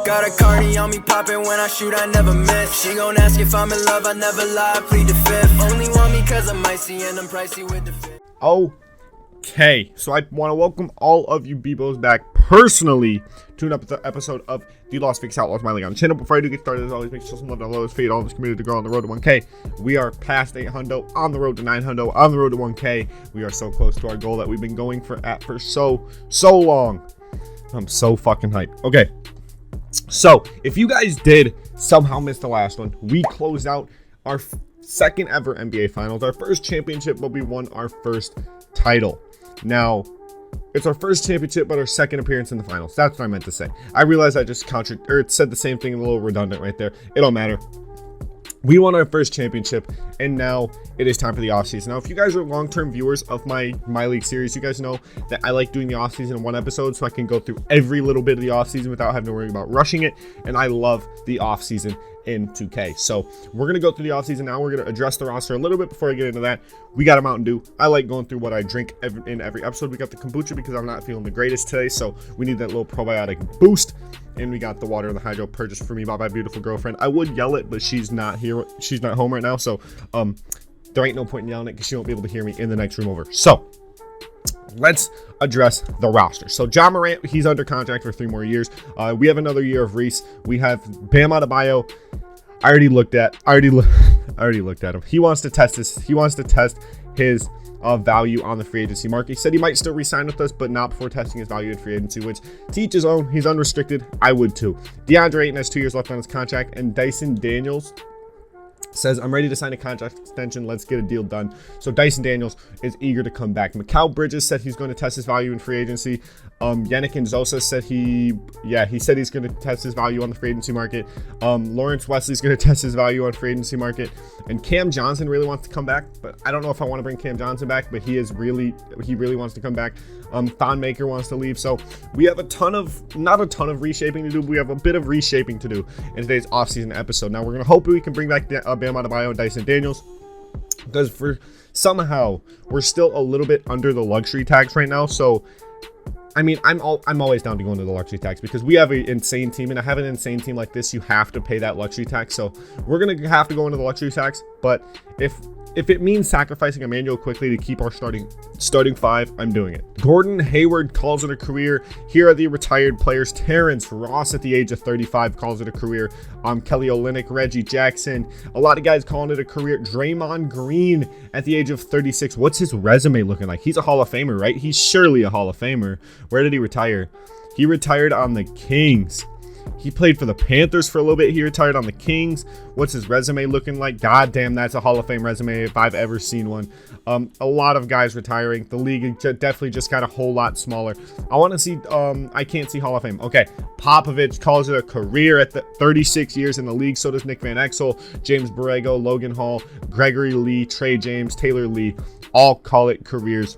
Got a Cardi on me popping when I shoot, I never miss. She gon' ask if I'm in love, I never lie, I plead the fifth. Only want me cause I'm icy and I'm pricey with the fit. Okay, so I want to welcome all of you B-Bos back personally to another episode of the Las Vegas Outlaws MyLeague on the channel. Before I do get started, as always, make sure some love to all those fade all of this community to grow on the road to 1K. We are past 800, on the road to 900, on the road to 1K. We are so close to our goal that we've been going for so long. I'm so fucking hyped. Okay, so if you guys did somehow miss the last one, we closed out our second ever NBA Finals, our first championship, but we won our first title. Now, it's our first championship, but our second appearance in the finals. That's what I meant to say. I realized I just said the same thing, a little redundant right there. It don't matter. We won our first championship, and now it is time for the offseason. Now, if you guys are long-term viewers of my League series, you guys know that I like doing the offseason in one episode, so I can go through every little bit of the offseason without having to worry about rushing it, and I love the offseason in 2K. So we're going to go through the offseason now. We're going to address the roster a little bit before I get into that. We got a Mountain Dew. I like going through what I drink in every episode. We got the kombucha because I'm not feeling the greatest today, so we need that little probiotic boost. And we got the water and the hydro purchased for me by my beautiful girlfriend. I would yell it, but she's not here. She's not home right now, so there ain't no point in yelling it because she won't be able to hear me in the next room over. So let's address the roster. So John Morant, he's under contract for 3 more years. We have another year of Reese. We have Bam Adebayo. I already looked at him. He wants to test his value on the free agency market. He said he might still re-sign with us, but not before testing his value in free agency, which to each his own. He's unrestricted. I would too. DeAndre Ayton has 2 years left on his contract, and Dyson Daniels says, I'm ready to sign a contract extension. Let's get a deal done. So Dyson Daniels is eager to come back. Mikal Bridges said he's going to test his value in free agency. Yannick Nzosa said he said he's going to test his value on the free agency market. Lawrence Wesley's going to test his value on free agency market. And Cam Johnson really wants to come back, but I don't know if I want to bring Cam Johnson back, but he really wants to come back. Thon Maker wants to leave. So we have not a ton of reshaping to do, but we have a bit of reshaping to do in today's offseason episode. Now we're going to hope we can bring back Bam Adebayo and Dyson Daniels, because somehow we're still a little bit under the luxury tax right now. So I mean, I'm always down to go into the luxury tax because we have an insane team, and to have an insane team like this, you have to pay that luxury tax. So we're gonna have to go into the luxury tax. But if it means sacrificing Emmanuel quickly to keep our starting 5, I'm doing it. Gordon Hayward calls it a career. Here are the retired players. Terrence Ross at the age of 35 calls it a career. Kelly Olynyk, Reggie Jackson, a lot of guys calling it a career. Draymond Green at the age of 36. What's his resume looking like? He's a Hall of Famer, right? He's surely a Hall of Famer. Where did he retire? He retired on the Kings. He played for the Panthers for a little bit. He retired on the Kings. What's his resume looking like? God damn, that's a Hall of Fame resume if I've ever seen one. A lot of guys retiring. The league definitely just got a whole lot smaller. I want to see, I can't see Hall of Fame. Okay, Popovich calls it a career at the 36 years in the league. So does Nick Van Exel, James Borrego, Logan Hall, Gregory Lee, Trey James, Taylor Lee. All call it careers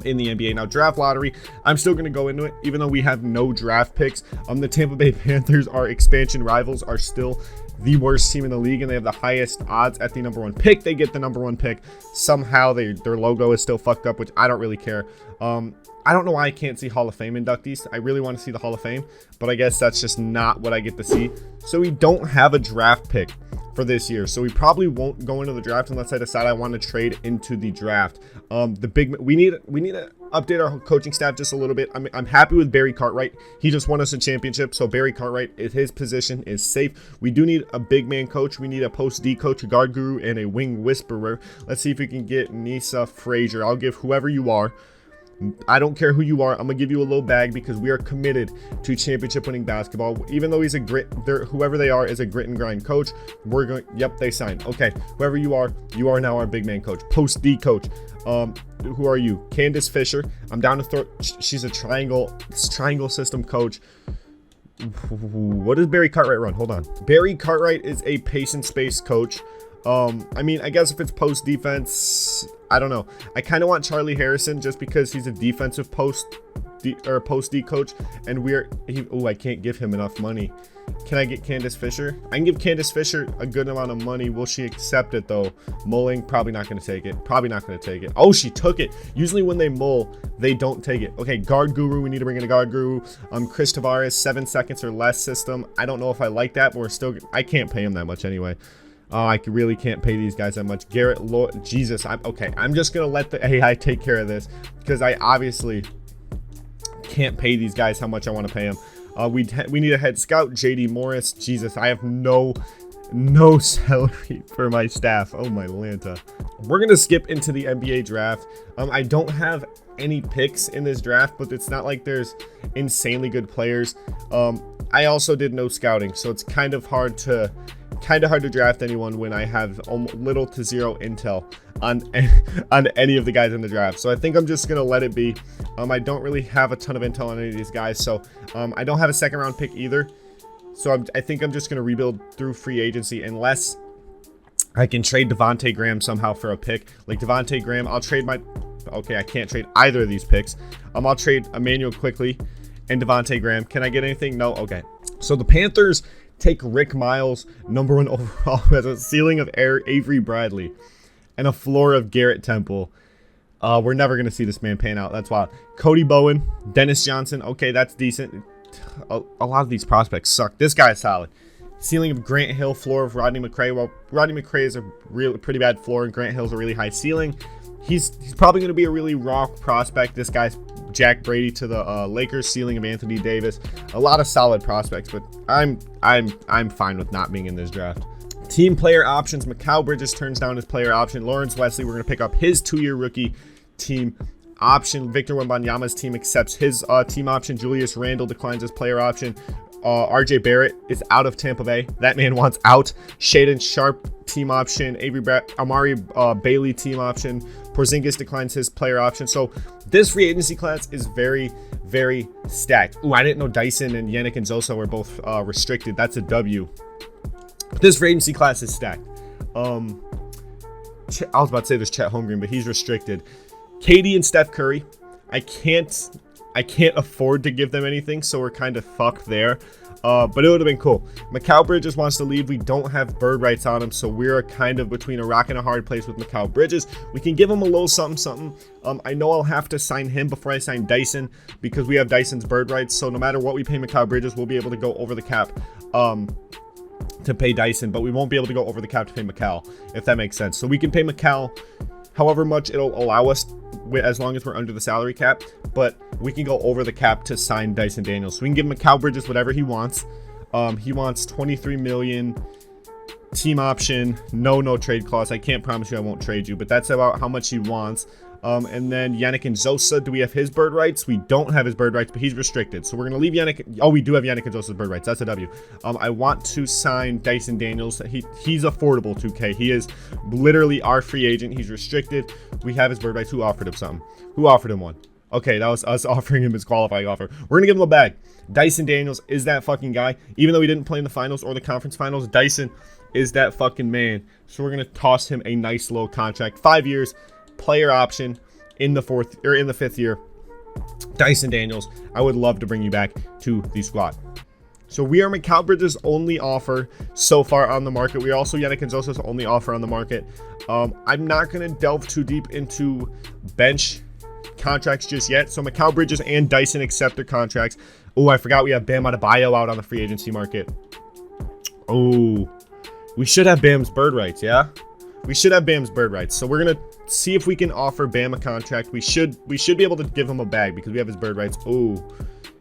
in the NBA. Now, draft lottery, I'm still going to go into it, even though we have no draft picks. The Tampa Bay Panthers, our expansion rivals, are still the worst team in the league, and they have the highest odds at the #1 pick. They get the #1 pick. Somehow their logo is still fucked up, which I don't really care. I don't know why I can't see Hall of Fame inductees. I really want to see the Hall of Fame, but I guess that's just not what I get to see. So we don't have a draft pick for this year, so we probably won't go into the draft unless I decide I want to trade into the draft. We need to update our coaching staff just a little bit. I'm happy with Barry Cartwright. He just won us a championship, so Barry Cartwright, his position is safe. We do need a big man coach. We need a post D coach, a guard guru, and a wing whisperer. Let's see if we can get Nisa Frazier. I'll give whoever you are. I don't care who you are. I'm gonna give you a little bag because we are committed to championship winning basketball. Even though he's whoever they are is a grit and grind coach. We're going. Yep, they signed. Okay, whoever you are now our big man coach, post D coach. Who are you? Candace Fisher. I'm down to throw. She's a triangle system coach. What does Barry Cartwright run? Hold on. Barry Cartwright is a pace and space coach. I mean, I guess if it's post defense, I don't know. I kind of want Charlie Harrison just because he's a defensive post post D coach, and I can't give him enough money. Can I get Candace Fisher? I can give Candace Fisher a good amount of money. Will she accept it though? Mulling, probably not going to take it. Probably not going to take it. Oh, she took it. Usually when they mull, they don't take it. Okay, guard guru. We need to bring in a guard guru. Chris Tavares, 7 seconds or less system. I don't know if I like that, but I can't pay him that much anyway. I really can't pay these guys that much. Garrett Lloyd, Jesus. I'm just going to let the AI take care of this because I obviously can't pay these guys how much I want to pay them. We need a head scout, JD Morris. Jesus, I have no salary for my staff. Oh my Lanta. We're gonna skip into the NBA draft. I don't have any picks in this draft, but it's not like there's insanely good players. I also did no scouting, so it's kind of hard to draft anyone when I have little to zero intel on any of the guys in the draft. So I think I'm just gonna let it be. I don't really have a ton of intel on any of these guys, so I don't have a second round pick either. So I think I'm just gonna rebuild through free agency unless I can trade Devontae Graham somehow for a pick. Like Devontae Graham, I'll trade my. Okay, I can't trade either of these picks. I'll trade Emmanuel Quickly and Devontae Graham. Can I get anything? No. Okay. So the Panthers take Rick Miles, #1 overall, has a ceiling of Avery Bradley and a floor of Garrett Temple. We're never going to see this man pan out. That's wild. Cody Bowen, Dennis Johnson. Okay, that's decent. A lot of these prospects suck. This guy's solid. Ceiling of Grant Hill, floor of Rodney McRae. Well, Rodney McRae is a really pretty bad floor, and Grant Hill's a really high ceiling. He's probably going to be a really raw prospect. This guy's Jack Brady to the Lakers, ceiling of Anthony Davis. A lot of solid prospects, but I'm fine with not being in this draft. Team player options. Mikal Bridges turns down his player option. Lawrence Wesley, we're going to pick up his 2-year rookie team option. Victor Wembanyama's team accepts his team option. Julius Randle declines his player option. RJ Barrett is out of Tampa Bay. That man wants out. Shaedon Sharp team option. Amari Bailey team option. Porzingis declines his player option. So this free agency class is very, very stacked. Ooh, I didn't know Dyson and Yannick and Zosa were both restricted. That's a W. This free agency class is stacked. I was about to say there's Chet Holmgren, but he's restricted. KD and Steph Curry. I can't afford to give them anything, so we're kind of fucked there. But it would have been cool. Mikal Bridges wants to leave. We don't have bird rights on him, so we're kind of between a rock and a hard place with Mikal Bridges. We can give him a little something. I know I'll have to sign him before I sign Dyson because we have Dyson's bird rights. So no matter what we pay Mikal Bridges, we'll be able to go over the cap to pay Dyson, but we won't be able to go over the cap to pay Mikal, if that makes sense. So we can pay Mikal however much it'll allow us, as long as we're under the salary cap, but we can go over the cap to sign Dyson Daniels. So we can give Mikal Bridges whatever he wants. He wants $23 million team option, no trade clause. I can't promise you I won't trade you, but that's about how much he wants. And then Yannick and Zosa, do we have his bird rights? We don't have his bird rights, but he's restricted. So we're going to leave Yannick. Oh, we do have Yannick and Zosa's bird rights. That's a W. I want to sign Dyson Daniels. He's affordable 2K. He is literally our free agent. He's restricted. We have his bird rights. Who offered him something? Who offered him one? Okay, that was us offering him his qualifying offer. We're going to give him a bag. Dyson Daniels is that fucking guy. Even though he didn't play in the finals or the conference finals, Dyson is that fucking man. So we're going to toss him a nice little contract. 5 years. Player option in the 5th year. Dyson Daniels, I would love to bring you back to the squad. So we are Mikal Bridges' only offer so far on the market. We are also Yannick and Zosa's only offer on the market. I'm not going to delve too deep into bench contracts just yet. So Mikal Bridges and Dyson accept their contracts. Oh, I forgot we have Bam Adebayo out on the free agency market. Oh, we should have Bam's bird rights, yeah? We should have Bam's bird rights. So we're going to see if we can offer Bam a contract. We should be able to give him a bag because we have his bird rights. Oh,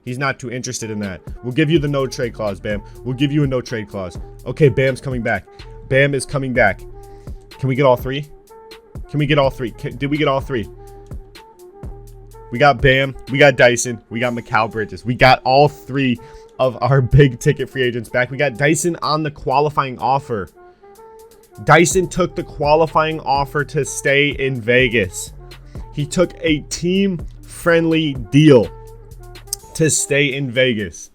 he's not too interested in that. We'll give you the no trade clause, Bam. We'll give you a no trade clause. Okay, Bam's coming back. Bam is coming back. Can we get all three? Can we get all three? Did we get all three? We got Bam. We got Dyson. We got Mikal Bridges. We got all three of our big ticket free agents back. We got Dyson on the qualifying offer. Dyson took the qualifying offer to stay in Vegas. He took a team-friendly deal to stay in Vegas.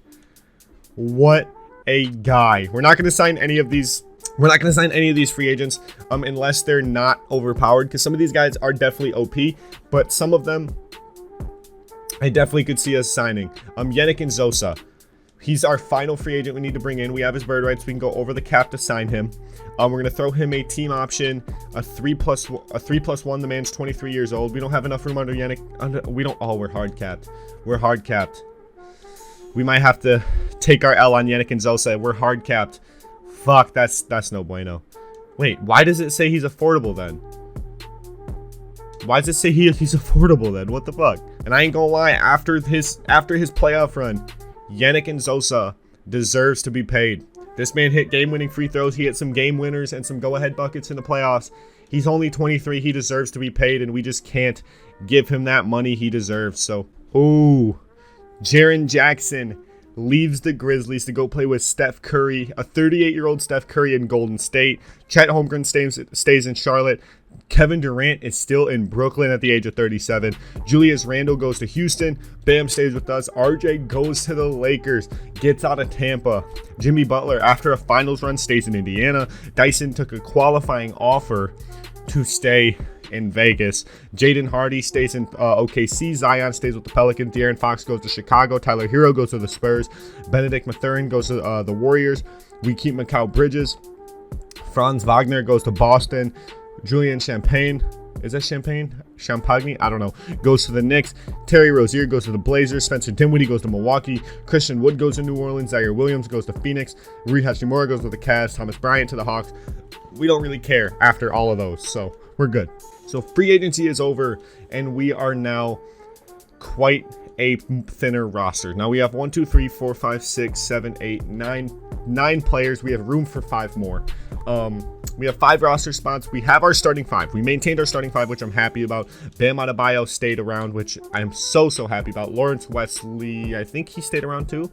What a guy. We're not going to sign any of these. We're not going to sign any of these free agents unless they're not overpowered, because some of these guys are definitely OP, but some of them I definitely could see us signing. Yannick and Zosa. He's our final free agent we need to bring in. We have his bird rights. We can go over the cap to sign him. We're going to throw him a team option, a 3+1. The man's 23 years old. We don't have enough room under Yannick. We're hard capped. We're hard capped. We might have to take our L on Yannick and Zosa. We're hard capped. Fuck, that's no bueno. Wait, why does it say he's affordable then? Why does it say he's affordable then? What the fuck? And I ain't gonna lie, after his playoff run, Yannick and Zosa deserves to be paid. This man hit game-winning free throws. He hit some game winners and some go-ahead buckets in the playoffs. He's only 23. He deserves to be paid, and we just can't give him that money he deserves. So, ooh, Jaren Jackson leaves the Grizzlies to go play with Steph Curry, a 38-year-old Steph Curry in Golden State. Chet Holmgren stays in Charlotte. Kevin Durant is still in Brooklyn at the age of 37. Julius Randle goes to Houston. Bam stays with us. RJ goes to the Lakers. Gets out of Tampa. Jimmy Butler, after a finals run, stays in Indiana. Dyson took a qualifying offer to stay in Vegas. Jaden Hardy stays in OKC. Zion stays with the Pelicans. De'Aaron Fox goes to Chicago. Tyler Hero goes to the Spurs. Benedict Mathurin goes to the Warriors. We keep Mikal Bridges. Franz Wagner goes to Boston. Julian Champagne, is that Champagne? Champagne? I don't know. Goes to the Knicks. Terry Rozier goes to the Blazers. Spencer Dinwiddie goes to Milwaukee. Christian Wood goes to New Orleans. Zaire Williams goes to Phoenix. Rui Hachimura goes to the Cavs. Thomas Bryant to the Hawks. We don't really care after all of those, so we're good. So free agency is over, and we are now quite a thinner roster. Now we have 1, 2, 3, 4, 5, 6, 7, 8, 9 players. We have room for 5 more. We have 5 roster spots. We have our starting 5. We maintained our starting 5, which I'm happy about. Bam Adebayo stayed around, which I'm so happy about. Lawrence Wesley, I think he stayed around too.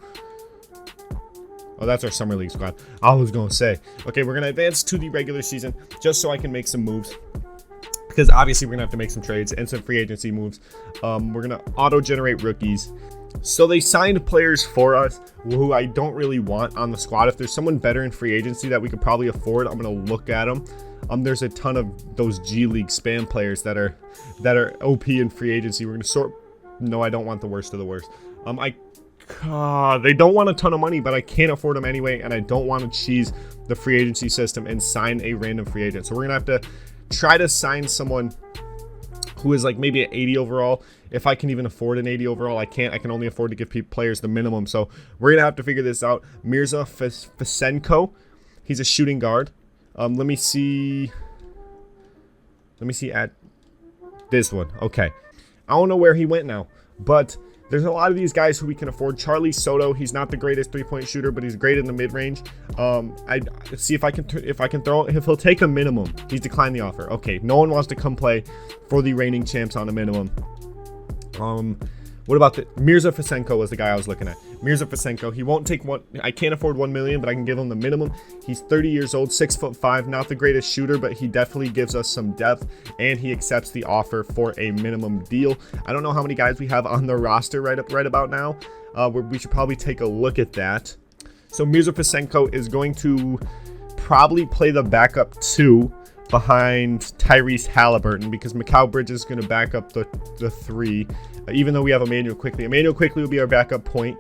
Oh, that's our Summer League squad. I was going to say. Okay, we're going to advance to the regular season just so I can make some moves. Because obviously we're going to have to make some trades and some free agency moves. We're going to auto-generate rookies. So they signed players for us who I don't really want on the squad. If there's someone better in free agency that we could probably afford, I'm going to look at them. There's a ton of those G League spam players that are OP in free agency. We're going to sort. No, I don't want the worst of the worst. They don't want a ton of money, but I can't afford them anyway, and I don't want to cheese the free agency system and sign a random free agent. So we're going to have to try to sign someone who is like maybe an 80 overall. If I can even afford an 80 overall, I can't. I can only afford to give players the minimum. So we're going to have to figure this out. Mirza Fesenko, he's a shooting guard. Let me see at this one. Okay. I don't know where he went now, but there's a lot of these guys who we can afford. Charlie Soto, he's not the greatest three-point shooter, but he's great in the mid-range. I see if I can throw. If he'll take a minimum, he's declined the offer. Okay, no one wants to come play for the reigning champs on a minimum. What about Mirza Fesenko was the guy I was looking at. Mirza Fesenko, he won't take one. I can't afford $1 million, but I can give him the minimum. He's 30 years old, 6'5", not the greatest shooter, but he definitely gives us some depth, and he accepts the offer for a minimum deal. I don't know how many guys we have on the roster right about now. We should probably take a look at that. So Mirza Fesenko is going to probably play the backup 2 behind Tyrese Halliburton, because Mikal Bridges is going to back up the 3, even though we have Emmanuel Quickley. Emmanuel Quickley will be our backup point.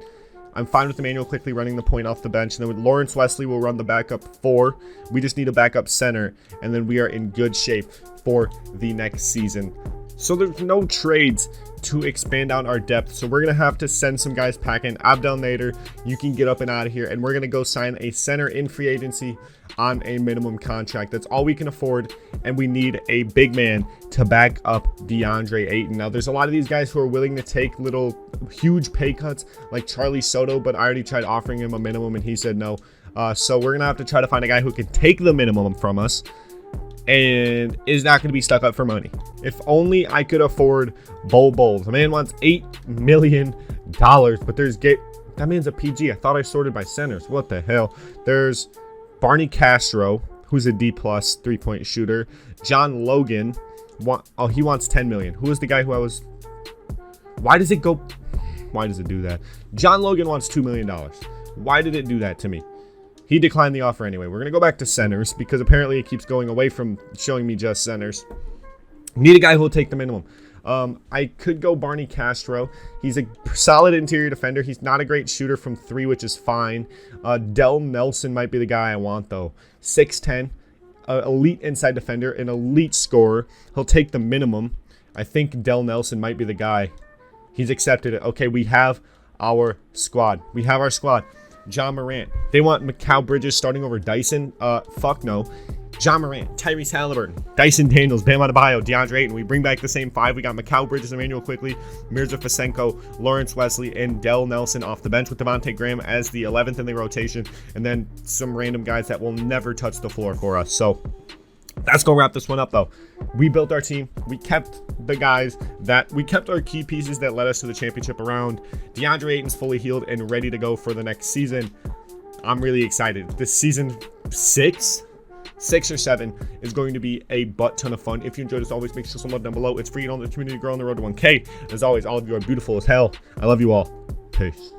I'm fine with Emmanuel Quickley running the point off the bench. And then Lawrence Wesley will run the backup 4. We just need a backup center, and then we are in good shape for the next season. So there's no trades to expand out our depth. So we're going to have to send some guys packing. Abdel Nader, you can get up and out of here. And we're going to go sign a center in free agency on a minimum contract. That's all we can afford. And we need a big man to back up DeAndre Ayton. Now, there's a lot of these guys who are willing to take huge pay cuts like Charlie Soto, but I already tried offering him a minimum and he said no. So we're going to have to try to find a guy who can take the minimum from us and is not going to be stuck up for money. If only I could afford Bol. The man wants $8 million, but that man's a PG. I thought I sorted by centers. What the hell? There's Barney Castro, who's a D+ 3-point shooter. John Logan, he wants $10 million. Who is the guy who I was? Why does it do that? John Logan wants $2 million. Why did it do that to me? He declined the offer anyway. We're going to go back to centers because apparently it keeps going away from showing me just centers. Need a guy who will take the minimum. I could go Barney Castro. He's a solid interior defender. He's not a great shooter from 3, which is fine. Dell Nelson might be the guy I want, though. 6'10", elite inside defender, an elite scorer. He'll take the minimum. I think Dell Nelson might be the guy. He's accepted it. Okay, we have our squad. John Morant. They want Mikal Bridges starting over Dyson. Fuck no. John Morant, Tyrese Halliburton, Dyson Daniels, Bam Adebayo, DeAndre Ayton. We bring back the same 5. We got Mikal Bridges, Emmanuel Quickly, Mirza Fasenko, Lawrence Wesley, and Dell Nelson off the bench with Devontae Graham as the 11th in the rotation. And then some random guys that will never touch the floor for us. So that's going to wrap this one up, though. We built our team. We kept the guys we kept our key pieces that led us to the championship round. DeAndre Ayton's fully healed and ready to go for the next season. I'm really excited. This season 6 or 7 is going to be a butt ton of fun. If you enjoyed, as always, make sure some love down below. It's free and on the community grow on the road to 1K. As always, all of you are beautiful as hell. I love you all. Peace.